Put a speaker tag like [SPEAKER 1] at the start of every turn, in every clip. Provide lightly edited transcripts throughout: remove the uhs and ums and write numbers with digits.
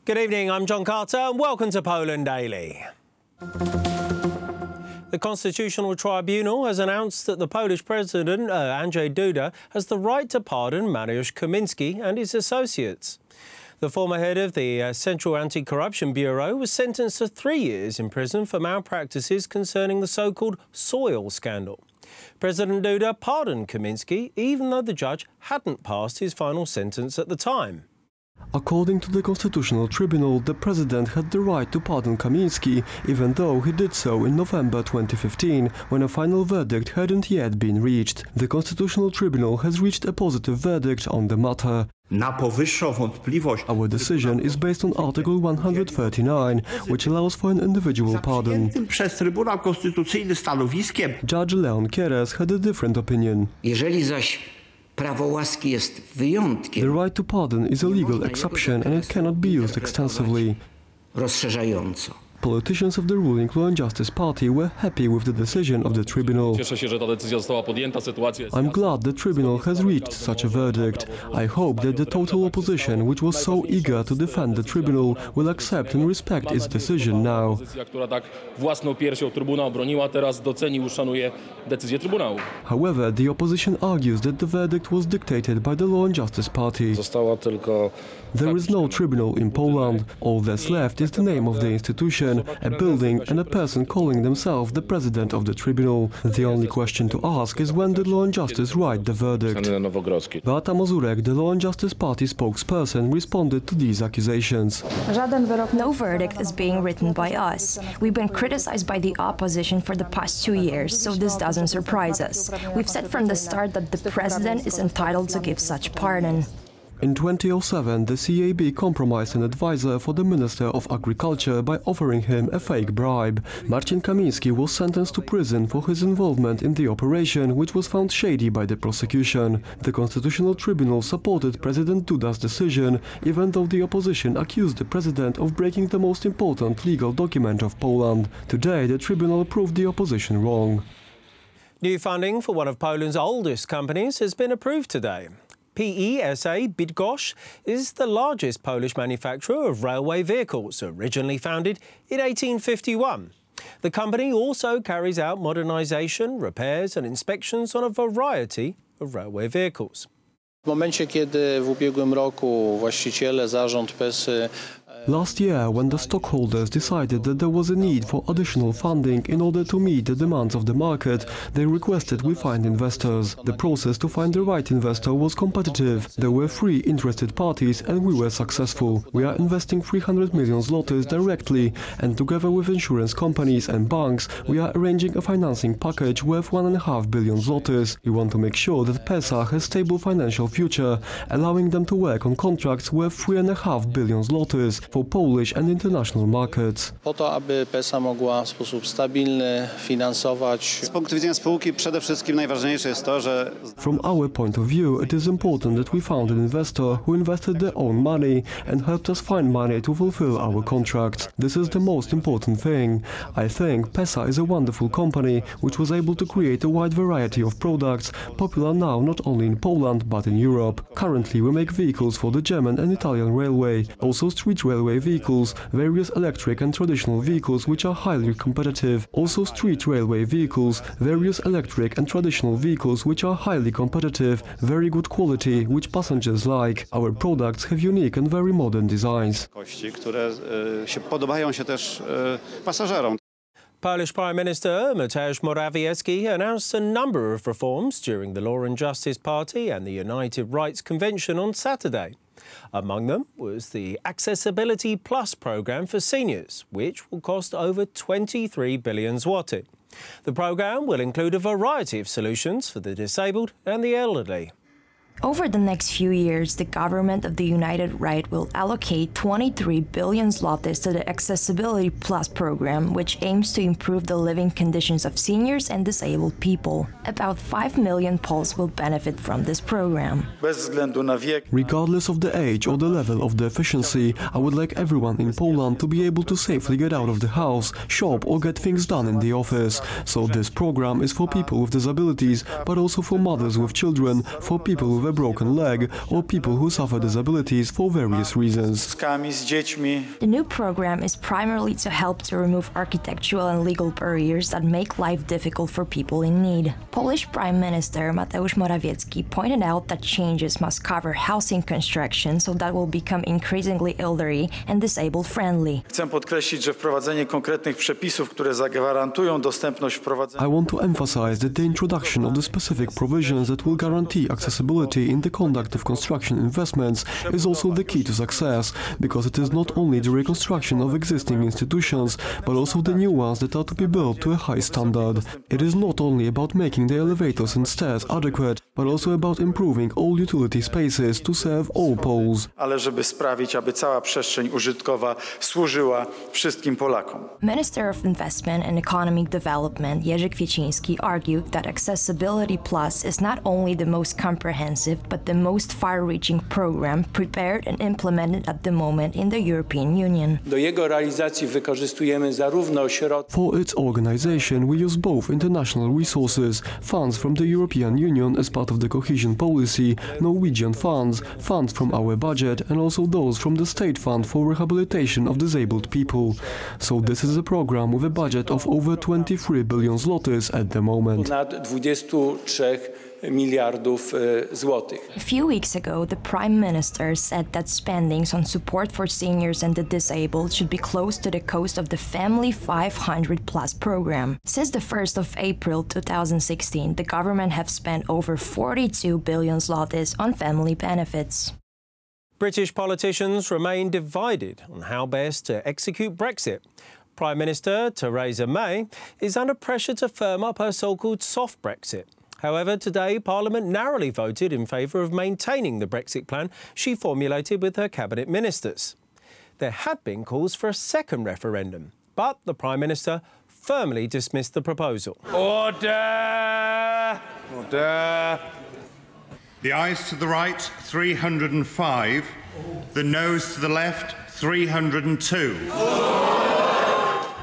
[SPEAKER 1] Good evening, I'm John Carter and welcome to Poland Daily. The Constitutional Tribunal has announced that the Polish President, Andrzej Duda, has the right to pardon Mariusz Kaminski and his associates. The former head of the Central Anti-Corruption Bureau was sentenced to 3 years in prison for malpractices concerning the so-called soil scandal. President Duda pardoned Kaminski even though the judge hadn't passed his final sentence at the time.
[SPEAKER 2] According to the Constitutional Tribunal, the president had the right to pardon Kaminski, even though he did so in November 2015, when a final verdict hadn't yet been reached. The Constitutional Tribunal has reached a positive verdict on the matter. Our decision is based on Article 139, which allows for an individual pardon. Judge Leon Kieres had a different opinion. The right to pardon is a legal exception and it cannot be used extensively. Politicians of the ruling Law and Justice Party were happy with the decision of the tribunal. I'm glad the tribunal has reached such a verdict. I hope that the total opposition, which was so eager to defend the tribunal, will accept and respect its decision now. However, the opposition argues that the verdict was dictated by the Law and Justice Party. There is no tribunal in Poland. All that's left is the name of the institution, a building and a person calling themselves the president of the tribunal. The only question to ask is when did Law and Justice write the verdict? Beata Mazurek, the Law and Justice Party spokesperson, responded to these accusations.
[SPEAKER 3] No verdict is being written by us. We've been criticized by the opposition for the past 2 years, so this doesn't surprise us. We've said from the start that the president is entitled to give such pardon.
[SPEAKER 2] In 2007, the CAB compromised an advisor for the Minister of Agriculture by offering him a fake bribe. Marcin Kaminski was sentenced to prison for his involvement in the operation, which was found shady by the prosecution. The Constitutional Tribunal supported President Duda's decision, even though the opposition accused the president of breaking the most important legal document of Poland. Today, the tribunal proved the opposition wrong.
[SPEAKER 1] New funding for one of Poland's oldest companies has been approved today. PESA Bydgoszcz is the largest Polish manufacturer of railway vehicles, originally founded in 1851. The company also carries out modernisation, repairs and inspections on a variety of railway vehicles.
[SPEAKER 4] W momencie, kiedy w ubiegłym roku właściciele, zarząd PESY
[SPEAKER 2] Last year, when the stockholders decided that there was a need for additional funding in order to meet the demands of the market, they requested we find investors. The process to find the right investor was competitive. There were 3 interested parties and we were successful. We are investing 300 million zlotys directly, and together with insurance companies and banks, we are arranging a financing package worth 1.5 billion zlotys. We want to make sure that PESA has stable financial future, allowing them to work on contracts worth 3.5 billion zlotys. For Polish and international markets.
[SPEAKER 4] Po to, aby PESA mogła w sposób stabilny finansować.
[SPEAKER 5] Z punktu widzenia spółki przede wszystkim najważniejsze jest to, że
[SPEAKER 2] From our point of view, it is important that we found an investor who invested their own money and helped us find money to fulfill our contracts. This is the most important thing. I think PESA is a wonderful company which was able to create a wide variety of products, popular now not only in Poland but in Europe. Currently we make vehicles for the German and Italian railway, also street railway vehicles, various electric and traditional vehicles which are highly competitive, also street railway vehicles, various electric and traditional vehicles which are highly competitive, very good quality, which passengers like. Our products have unique and very modern designs.
[SPEAKER 5] które podobają się też pasażerom.
[SPEAKER 1] Polish Prime Minister Mateusz Morawiecki announced a number of reforms during the Law and Justice Party and the United Rights Convention on Saturday. Among them was the Accessibility Plus programme for seniors, which will cost over 23 billion zloty. The programme will include a variety of solutions for the disabled and the elderly.
[SPEAKER 3] Over the next few years, the government of the United Right will allocate 23 billion zlotys to the Accessibility Plus program, which aims to improve the living conditions of seniors and disabled people. About 5 million Poles will benefit from this program.
[SPEAKER 2] Regardless of the age or the level of deficiency, I would like everyone in Poland to be able to safely get out of the house, shop or get things done in the office. So this program is for people with disabilities, but also for mothers with children, for people with with a broken leg or people who suffer disabilities for various reasons.
[SPEAKER 3] The new program is primarily to help to remove architectural and legal barriers that make life difficult for people in need. Polish Prime Minister Mateusz Morawiecki pointed out that changes must cover housing construction so that will become increasingly elderly and disabled friendly.
[SPEAKER 6] Chcę podkreślić, że wprowadzenie konkretnych przepisów, które zagwarantują dostępność
[SPEAKER 2] I want to emphasize that the introduction of the specific provisions that will guarantee accessibility in the conduct of construction investments is also the key to success, because it is not only the reconstruction of existing institutions, but also the new ones that are to be built to a high standard. It is not only about making the elevators and stairs adequate, but also about improving all utility spaces to serve all Poles.
[SPEAKER 6] Ale żeby sprawić, aby cała przestrzeń użytkowa służyła wszystkim Polakom.
[SPEAKER 3] Minister of Investment and Economic Development Jerzy Kwieciński argued that Accessibility Plus is not only the most comprehensive but the most far-reaching program prepared and implemented at the moment in the European Union.
[SPEAKER 7] Do jego realizacji wykorzystujemy zarówno środki.
[SPEAKER 2] For its organization, we use both international resources, funds from the European Union as part of the cohesion policy, Norwegian funds, funds from our budget, and also those from the State Fund for Rehabilitation of Disabled People. So this is a program with a budget of over 23 billion zlotys at the moment.
[SPEAKER 7] Ponad 23 miliardów złotych.
[SPEAKER 3] A few weeks ago, the Prime Minister said that spendings on support for seniors and the disabled should be close to the cost of the Family 500 Plus program. Since the 1st of April 2016, the government have spent over 42 billion zlotys on family benefits.
[SPEAKER 1] British politicians remain divided on how best to execute Brexit. Prime Minister Theresa May is under pressure to firm up her so-called soft Brexit. However, today Parliament narrowly voted in favour of maintaining the Brexit plan she formulated with her cabinet ministers. There had been calls for a second referendum, but the Prime Minister firmly dismissed the proposal.
[SPEAKER 8] Order! Order!
[SPEAKER 9] The ayes to the right, 305. The noes to the left, 302.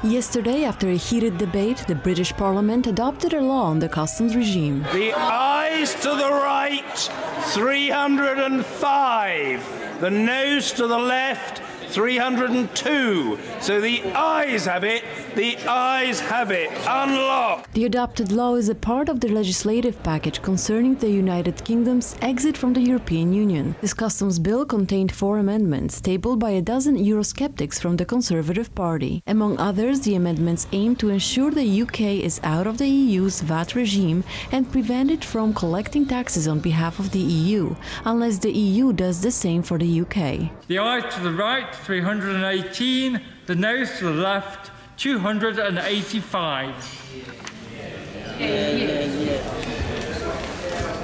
[SPEAKER 10] Yesterday, after a heated debate, the British Parliament adopted a law on the customs regime.
[SPEAKER 8] The ayes to the right, 305. The noes to the left, 302. So the ayes have it. The ayes have it. Unlocked.
[SPEAKER 10] The adopted law is a part of the legislative package concerning the United Kingdom's exit from the European Union. This customs bill contained 4 amendments, tabled by a dozen Eurosceptics from the Conservative Party. Among others, the amendments aim to ensure the UK is out of the EU's VAT regime and prevent it from collecting taxes on behalf of the EU, unless the EU does the same for the UK.
[SPEAKER 11] The ayes to the right, 318, the noes to the left, 285.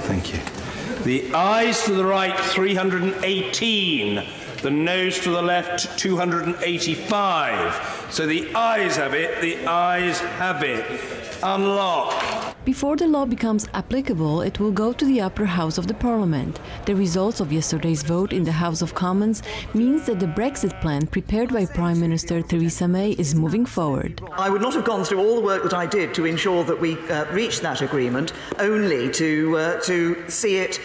[SPEAKER 8] Thank you. The ayes to the right, 318. The noes to the left, 285. So the ayes have it. The ayes have it. Unlock.
[SPEAKER 10] Before the law becomes applicable, it will go to the upper house of the parliament. The results of yesterday's vote in the House of Commons means that the Brexit plan prepared by Prime Minister Theresa May is moving forward.
[SPEAKER 12] I would not have gone through all the work that I did to ensure that we reached that agreement, only to see it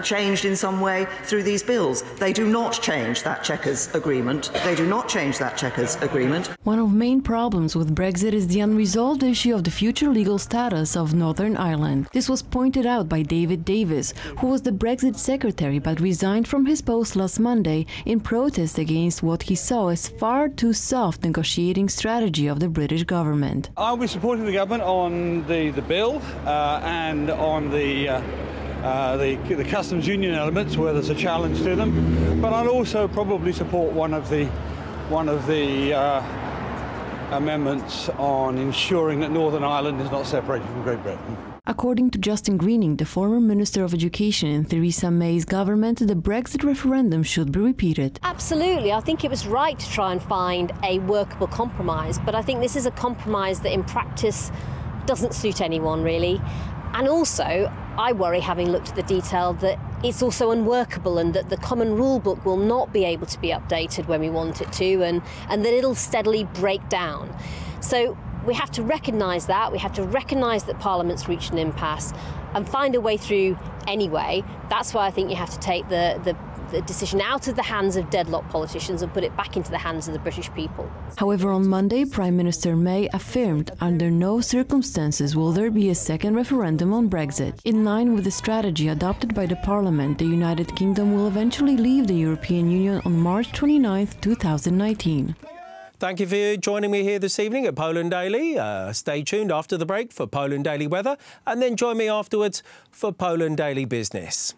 [SPEAKER 12] changed in some way through these bills. They do not change that Chequers agreement. They do not change that Chequers agreement.
[SPEAKER 10] One of the main problems with Brexit is the unresolved issue of the future legal status of Northern Ireland. This was pointed out by David Davis, who was the Brexit secretary but resigned from his post last Monday in protest against what he saw as far too soft negotiating strategy of the British government.
[SPEAKER 13] I'll be supporting the government on the bill and on the customs union elements where there's a challenge to them, but I'll also probably support one of the amendments on ensuring that Northern Ireland is not separated from Great Britain.
[SPEAKER 10] According to Justin Greening, the former Minister of Education in Theresa May's government, the Brexit referendum should be repeated.
[SPEAKER 14] Absolutely. I think it was right to try and find a workable compromise, but I think this is a compromise that in practice doesn't suit anyone really. And also, I worry, having looked at the detail, that it's also unworkable and that the common rule book will not be able to be updated when we want it to, and that it'll steadily break down. So We have to recognise that. We have to recognise that Parliament's reached an impasse and find a way through anyway. That's why I think you have to take the decision out of the hands of deadlocked politicians and put it back into the hands of the British people.
[SPEAKER 10] However, on Monday, Prime Minister May affirmed under no circumstances will there be a second referendum on Brexit. In line with the strategy adopted by the Parliament, the United Kingdom will eventually leave the European Union on March 29, 2019.
[SPEAKER 1] Thank you for joining me here this evening at Poland Daily. Stay tuned after the break for Poland Daily Weather, and then join me afterwards for Poland Daily Business.